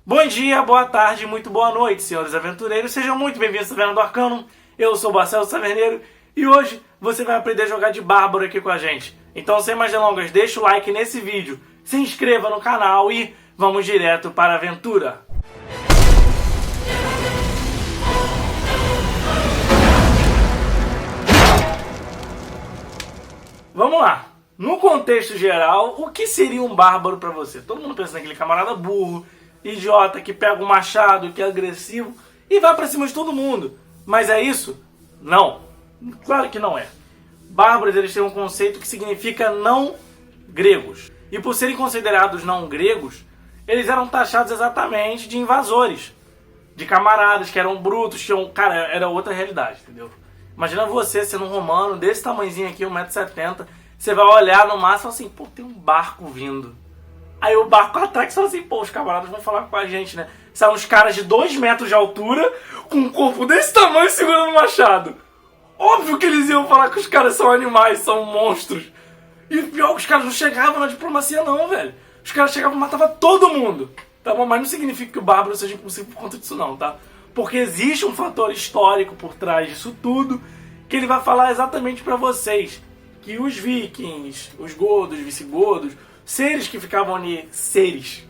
Bom dia, boa tarde, muito boa noite, senhores aventureiros. Sejam muito bem-vindos ao Taverna do Arcanum. Eu sou o Marcelo Taverneiro e hoje você vai aprender a jogar de bárbaro aqui com a gente. Então, sem mais delongas, deixa o like nesse vídeo, se inscreva no canal e vamos direto para a aventura. Vamos lá. No contexto geral, o que seria um bárbaro pra você? Todo mundo pensa naquele camarada burro, idiota, que pega um machado, que é agressivo e vai pra cima de todo mundo. Mas é isso? Não. Claro que não é. Bárbaros, eles têm um conceito que significa não gregos. E por serem considerados não gregos, eles eram taxados exatamente de invasores. De camaradas que eram brutos, tinham... Cara, era outra realidade, entendeu? Imagina você sendo um romano desse tamanhozinho aqui, 1,70 m, você vai olhar no mar e fala assim, pô, tem um barco vindo. Aí o barco atrai e fala assim, pô, os camaradas vão falar com a gente, né? São uns caras de 2 metros de altura, com um corpo desse tamanho segurando um machado. Óbvio que eles iam falar que os caras são animais, são monstros. E pior que os caras não chegavam na diplomacia não, velho. Os caras chegavam e matavam todo mundo. Tá bom? Mas não significa que o bárbaro seja impossível por conta disso não, tá? Porque existe um fator histórico por trás disso tudo, que ele vai falar exatamente pra vocês. Que os vikings, os godos, visigodos, seres que ficavam ali, seres.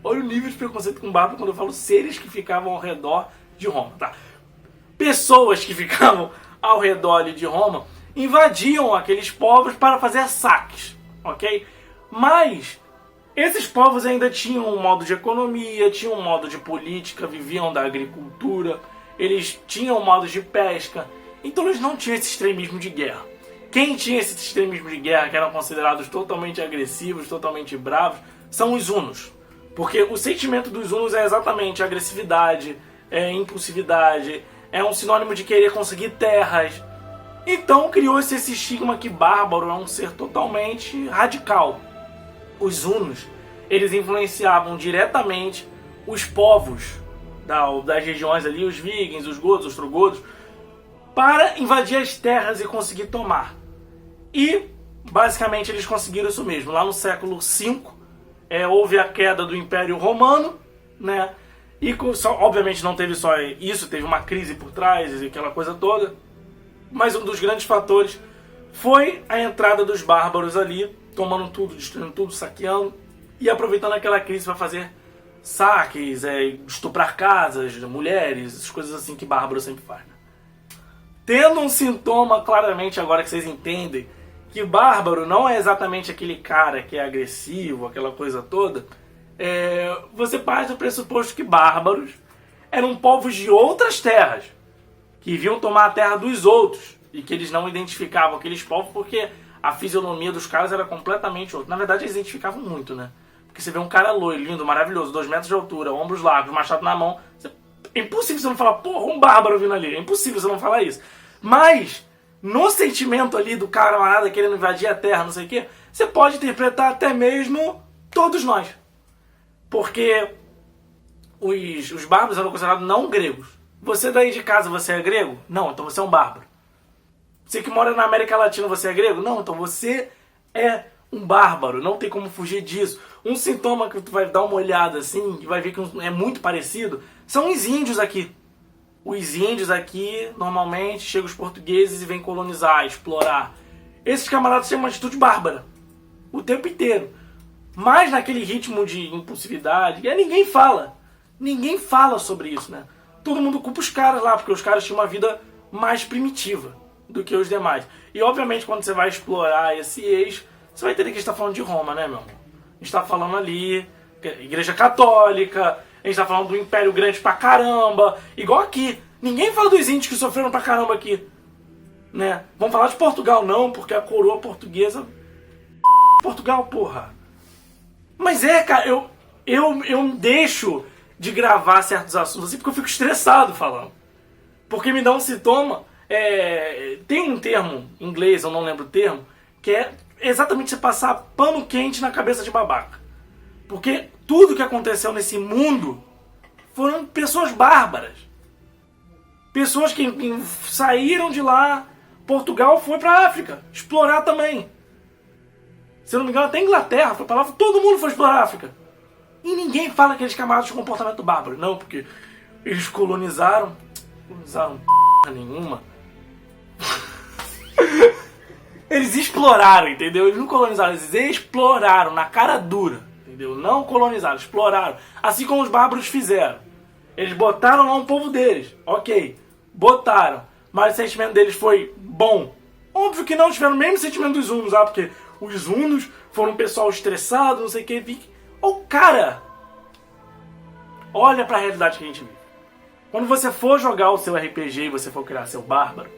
Olha o nível de preconceito com o bárbaro quando eu falo seres que ficavam ao redor de Roma, tá? Pessoas que ficavam ao redor ali de Roma invadiam aqueles povos para fazer saques, ok? Mas esses povos ainda tinham um modo de economia, tinham um modo de política, viviam da agricultura, eles tinham modos de pesca, então eles não tinham esse extremismo de guerra. Quem tinha esse extremismo de guerra, que eram considerados totalmente agressivos, totalmente bravos, são os hunos. Porque o sentimento dos hunos é exatamente agressividade, é impulsividade, é um sinônimo de querer conseguir terras. Então criou-se esse estigma que bárbaro é um ser totalmente radical. Os hunos, eles influenciavam diretamente os povos das regiões ali, os vikings, os godos, os ostrogodos, para invadir as terras e conseguir tomar. E, basicamente, eles conseguiram isso mesmo. Lá no século V, houve a queda do Império Romano, né? E, obviamente, não teve só isso, teve uma crise por trás e aquela coisa toda. Mas um dos grandes fatores foi a entrada dos bárbaros ali, tomando tudo, destruindo tudo, saqueando e aproveitando aquela crise para fazer saques, estuprar casas, mulheres, essas coisas assim que bárbaro sempre faz. Né? Tendo um sintoma, claramente, agora que vocês entendem, que bárbaro não é exatamente aquele cara que é agressivo, aquela coisa toda, você parte do pressuposto que bárbaros eram povos de outras terras, que vinham tomar a terra dos outros, e que eles não identificavam aqueles povos porque a fisionomia dos caras era completamente outra. Na verdade, eles identificavam muito, né? Porque você vê um cara loiro, lindo, maravilhoso, 2 metros de altura, ombros largos, machado na mão, é impossível você não falar, porra, um bárbaro vindo ali. É impossível você não falar isso. Mas, no sentimento ali do camarada querendo invadir a terra, não sei o quê, você pode interpretar até mesmo todos nós. Porque os bárbaros eram considerados não gregos. Você daí de casa, você é grego? Não, então você é um bárbaro. Você que mora na América Latina, você é grego? Não, então você é um bárbaro. Não tem como fugir disso. Um sintoma que tu vai dar uma olhada assim, que vai ver que é muito parecido, são os índios aqui. Os índios aqui, normalmente, chegam os portugueses e vêm colonizar, explorar. Esses camaradas têm uma atitude bárbara. O tempo inteiro. Mas naquele ritmo de impulsividade, ninguém fala. Ninguém fala sobre isso, né? Todo mundo culpa os caras lá, porque os caras tinham uma vida mais primitiva do que os demais. E obviamente quando você vai explorar esse eixo, você vai entender que a gente está falando de Roma, né, meu amor? A gente está falando ali, Igreja Católica, a gente tá falando do Império Grande pra caramba, igual aqui. Ninguém fala dos índios que sofreram pra caramba aqui, né? Vamos falar de Portugal não, porque a coroa portuguesa... Portugal, porra. Mas cara, eu deixo de gravar certos assuntos assim porque eu fico estressado falando. Porque me dá um sintoma... tem um termo em inglês, eu não lembro o termo, que é exatamente você passar pano quente na cabeça de babaca. Porque tudo que aconteceu nesse mundo foram pessoas bárbaras. Pessoas que saíram de lá. Portugal foi pra África explorar também. Se eu não me engano, até Inglaterra foi pra lá, todo mundo foi explorar a África. E ninguém fala que aqueles camaradas tinham comportamento bárbaro. Não, porque eles colonizaram p*** nenhuma. Eles exploraram, entendeu? Eles não colonizaram, eles exploraram na cara dura, entendeu? Não colonizaram, exploraram. Assim como os bárbaros fizeram. Eles botaram lá um povo deles, ok, botaram. Mas o sentimento deles foi bom. Óbvio que não tiveram o mesmo sentimento dos hunos, porque os hunos foram um pessoal estressado, não sei o que. Ô, cara, olha pra realidade que a gente vive. Quando você for jogar o seu RPG e você for criar seu bárbaro,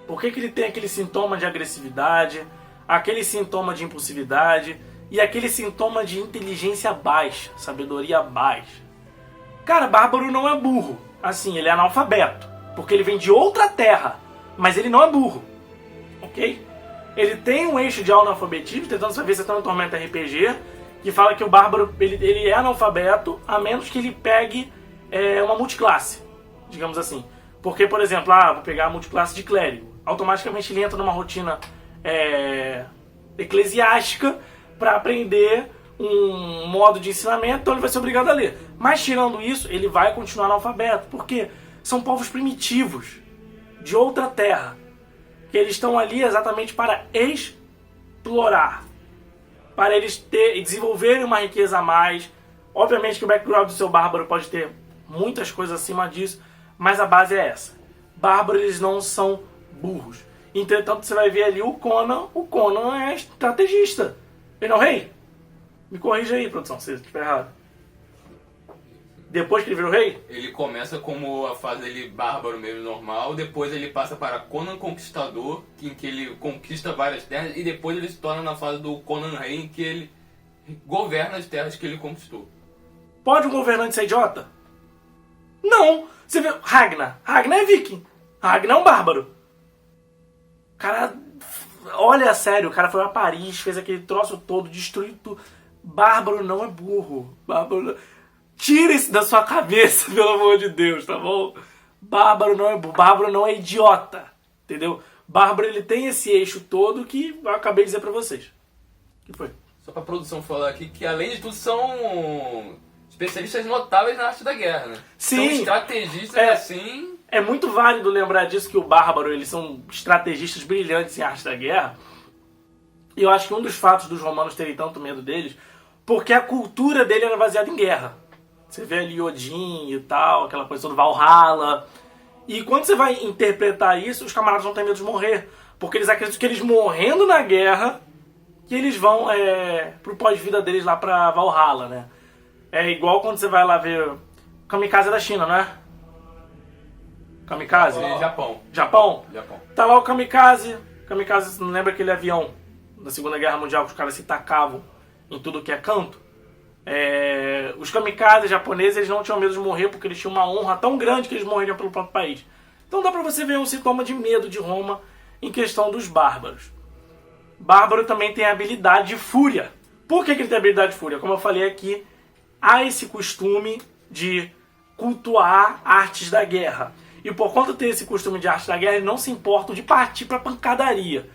por que ele tem aquele sintoma de agressividade, aquele sintoma de impulsividade e aquele sintoma de inteligência baixa, sabedoria baixa? Cara, bárbaro não é burro. Assim, ele é analfabeto, porque ele vem de outra terra, mas ele não é burro, ok? Ele tem um eixo de analfabetismo, tentando saber se está no Tormenta RPG, que fala que o bárbaro ele é analfabeto, a menos que ele pegue uma multiclasse, digamos assim. Porque, por exemplo, vou pegar a multiclasse de clérigo. Automaticamente ele entra numa rotina eclesiástica para aprender um modo de ensinamento, então ele vai ser obrigado a ler. Mas tirando isso, ele vai continuar analfabeto, porque são povos primitivos, de outra terra, que eles estão ali exatamente para explorar, para eles desenvolverem uma riqueza a mais. Obviamente que o background do seu bárbaro pode ter muitas coisas acima disso, mas a base é essa. Bárbaros, eles não são burros. Entretanto, você vai ver ali o Conan é estrategista. Ele não é o rei? Me corrija aí, produção, se eu estiver errado. Depois que ele virou rei? Ele começa como a fase dele bárbaro mesmo, normal, depois ele passa para Conan Conquistador, em que ele conquista várias terras, e depois ele se torna na fase do Conan Rei, em que ele governa as terras que ele conquistou. Pode um governante ser idiota? Não! Você vê, Ragnar é viking. Ragnar é um bárbaro. O cara, olha, sério, o cara foi a Paris, fez aquele troço todo, destruiu tudo. Bárbaro não é burro. Bárbaro... Tira isso da sua cabeça, pelo amor de Deus, tá bom? Bárbaro não é burro, bárbaro não é idiota, entendeu? Bárbaro, ele tem esse eixo todo que eu acabei de dizer pra vocês. O que foi? Só pra produção falar aqui que, além de tudo, são especialistas notáveis na arte da guerra, né? Sim. São estrategistas assim... É muito válido lembrar disso, que o bárbaro, eles são estrategistas brilhantes em arte da guerra. E eu acho que um dos fatos dos romanos terem tanto medo deles, porque a cultura dele era baseada em guerra. Você vê ali Odin e tal, aquela coisa toda, Valhalla. E quando você vai interpretar isso, os camaradas não têm medo de morrer. Porque eles acreditam que eles morrendo na guerra, que eles vão pro pós-vida deles lá pra Valhalla, né? É igual quando você vai lá ver Kamikaze da China, não é? Kamikaze? Japão. Japão? Japão. Tá lá o Kamikaze. Kamikaze, não lembra aquele avião da Segunda Guerra Mundial que os caras se tacavam em tudo que é canto? Os kamikazes japoneses, eles não tinham medo de morrer porque eles tinham uma honra tão grande que eles morreriam pelo próprio país. Então dá pra você ver um sintoma de medo de Roma em questão dos bárbaros. Bárbaro também tem a habilidade de fúria. Por que ele tem a habilidade de fúria? Como eu falei aqui, há esse costume de cultuar artes da guerra. E por conta de ter esse costume de arte da guerra, eles não se importam de partir pra pancadaria.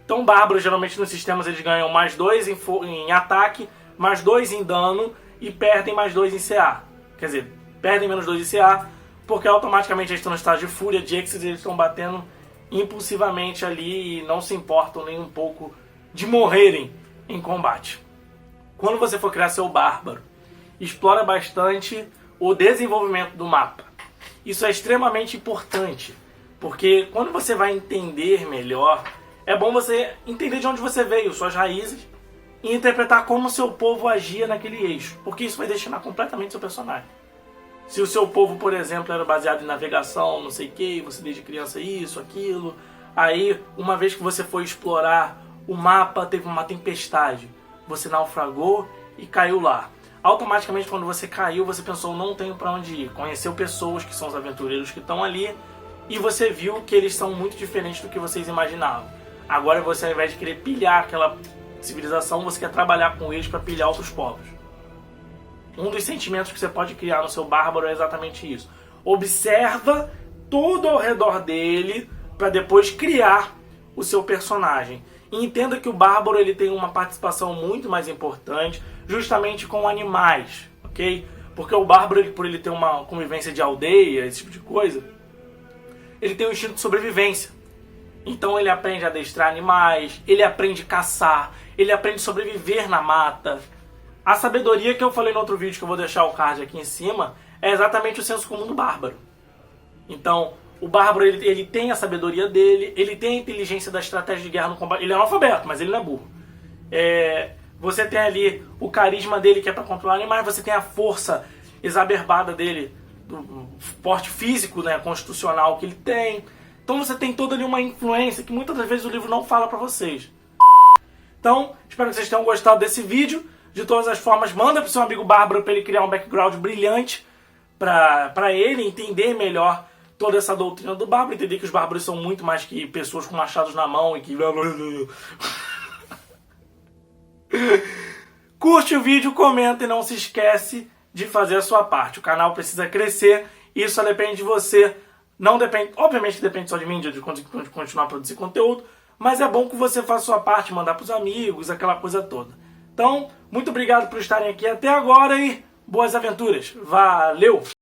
Então bárbaros, geralmente nos sistemas, eles ganham mais 2 em ataque, mais 2 em dano e perdem mais 2 em CA. Quer dizer, perdem menos 2 em CA, porque automaticamente eles estão no estado de fúria, de êxtase, eles estão batendo impulsivamente ali e não se importam nem um pouco de morrerem em combate. Quando você for criar seu bárbaro, explora bastante o desenvolvimento do mapa. Isso é extremamente importante, porque quando você vai entender melhor, é bom você entender de onde você veio, suas raízes, e interpretar como o seu povo agia naquele eixo, porque isso vai destinar completamente seu personagem. Se o seu povo, por exemplo, era baseado em navegação, não sei o que, você desde criança isso, aquilo, aí uma vez que você foi explorar o mapa, teve uma tempestade, você naufragou e caiu lá. Automaticamente quando você caiu, você pensou, não tenho pra onde ir. Conheceu pessoas que são os aventureiros que estão ali e você viu que eles são muito diferentes do que vocês imaginavam. Agora você, ao invés de querer pilhar aquela civilização, você quer trabalhar com eles para pilhar outros povos. Um dos sentimentos que você pode criar no seu bárbaro é exatamente isso. Observa todo ao redor dele para depois criar o seu personagem. E entenda que o bárbaro ele tem uma participação muito mais importante justamente com animais, ok? Porque o bárbaro, por ele ter uma convivência de aldeia, esse tipo de coisa, ele tem um instinto de sobrevivência. Então ele aprende a adestrar animais, ele aprende a caçar, ele aprende a sobreviver na mata. A sabedoria que eu falei no outro vídeo, que eu vou deixar o card aqui em cima, é exatamente o senso comum do bárbaro. Então, o bárbaro ele tem a sabedoria dele, ele tem a inteligência da estratégia de guerra no combate. Ele é analfabeto, mas ele não é burro. Você tem ali o carisma dele, que é para controlar animais, você tem a força exacerbada dele, do porte físico, né, constitucional que ele tem. Então você tem toda ali uma influência que muitas das vezes o livro não fala para vocês. Então, espero que vocês tenham gostado desse vídeo. De todas as formas, manda pro seu amigo bárbaro para ele criar um background brilhante para ele entender melhor toda essa doutrina do bárbaro, entender que os bárbaros são muito mais que pessoas com machados na mão e que... Curte o vídeo, comenta e não se esquece de fazer a sua parte. O canal precisa crescer, isso só depende de você. Não depende, obviamente que depende só de mim, de continuar a produzir conteúdo, mas é bom que você faça a sua parte, mandar pros amigos, aquela coisa toda. Então, muito obrigado por estarem aqui até agora e boas aventuras. Valeu!